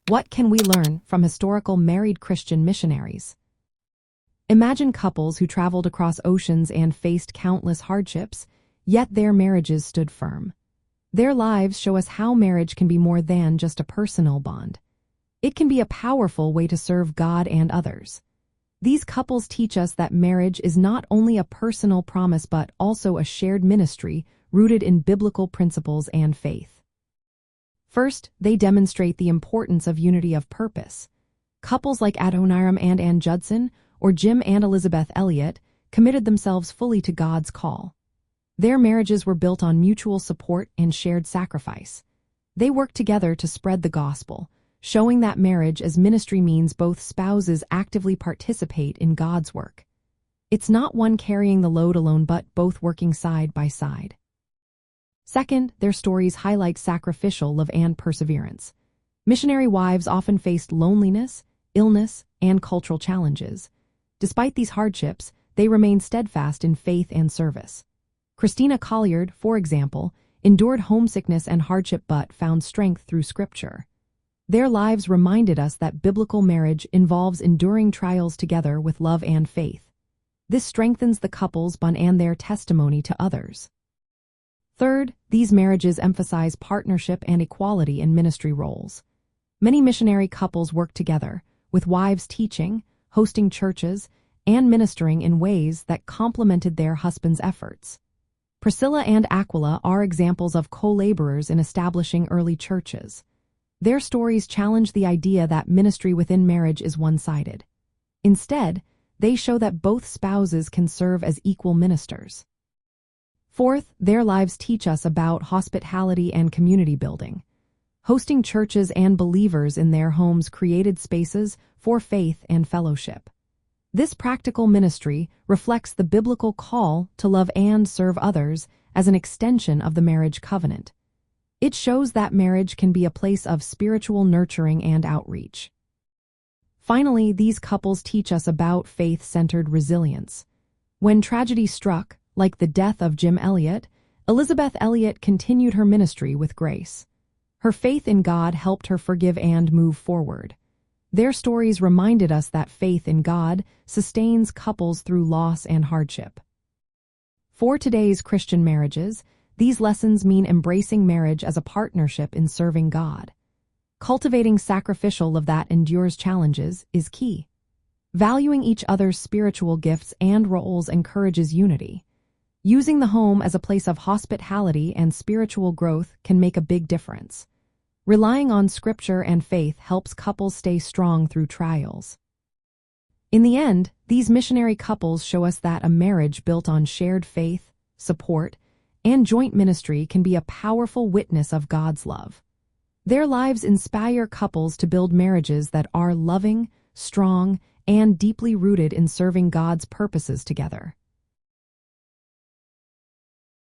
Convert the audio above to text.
What can we learn from historical married Christian missionaries? Imagine couples who traveled across oceans and faced countless hardships, yet their marriages stood firm. Their lives show us how marriage can be more than just a personal bond. It can be a powerful way to serve God and others. These couples teach us that marriage is not only a personal promise but also a shared ministry rooted in biblical principles and faith. First, they demonstrate the importance of unity of purpose. Couples like Adoniram and Ann Judson, or Jim and Elizabeth Elliott, committed themselves fully to God's call. Their marriages were built on mutual support and shared sacrifice. They worked together to spread the gospel, showing that marriage as ministry means both spouses actively participate in God's work. It's not one carrying the load alone but both working side by side. Second, their stories highlight sacrificial love and perseverance. Missionary wives often faced loneliness, illness, and cultural challenges. Despite these hardships, they remained steadfast in faith and service. Christina Colliard, for example, endured homesickness and hardship but found strength through Scripture. Their lives reminded us that biblical marriage involves enduring trials together with love and faith. This strengthens the couple's bond and their testimony to others. Third, these marriages emphasize partnership and equality in ministry roles. Many missionary couples work together, with wives teaching, hosting churches, and ministering in ways that complemented their husbands' efforts. Priscilla and Aquila are examples of co-laborers in establishing early churches. Their stories challenge the idea that ministry within marriage is one-sided. Instead, they show that both spouses can serve as equal ministers. Fourth, their lives teach us about hospitality and community building. Hosting churches and believers in their homes created spaces for faith and fellowship. This practical ministry reflects the biblical call to love and serve others as an extension of the marriage covenant. It shows that marriage can be a place of spiritual nurturing and outreach. Finally, these couples teach us about faith-centered resilience. When tragedy struck, like the death of Jim Elliott, Elizabeth Elliott continued her ministry with grace. Her faith in God helped her forgive and move forward. Their stories reminded us that faith in God sustains couples through loss and hardship. For today's Christian marriages, these lessons mean embracing marriage as a partnership in serving God. Cultivating sacrificial love that endures challenges is key. Valuing each other's spiritual gifts and roles encourages unity. Using the home as a place of hospitality and spiritual growth can make a big difference. Relying on Scripture and faith helps couples stay strong through trials. In the end, these missionary couples show us that a marriage built on shared faith, support, and joint ministry can be a powerful witness of God's love. Their lives inspire couples to build marriages that are loving, strong, and deeply rooted in serving God's purposes together.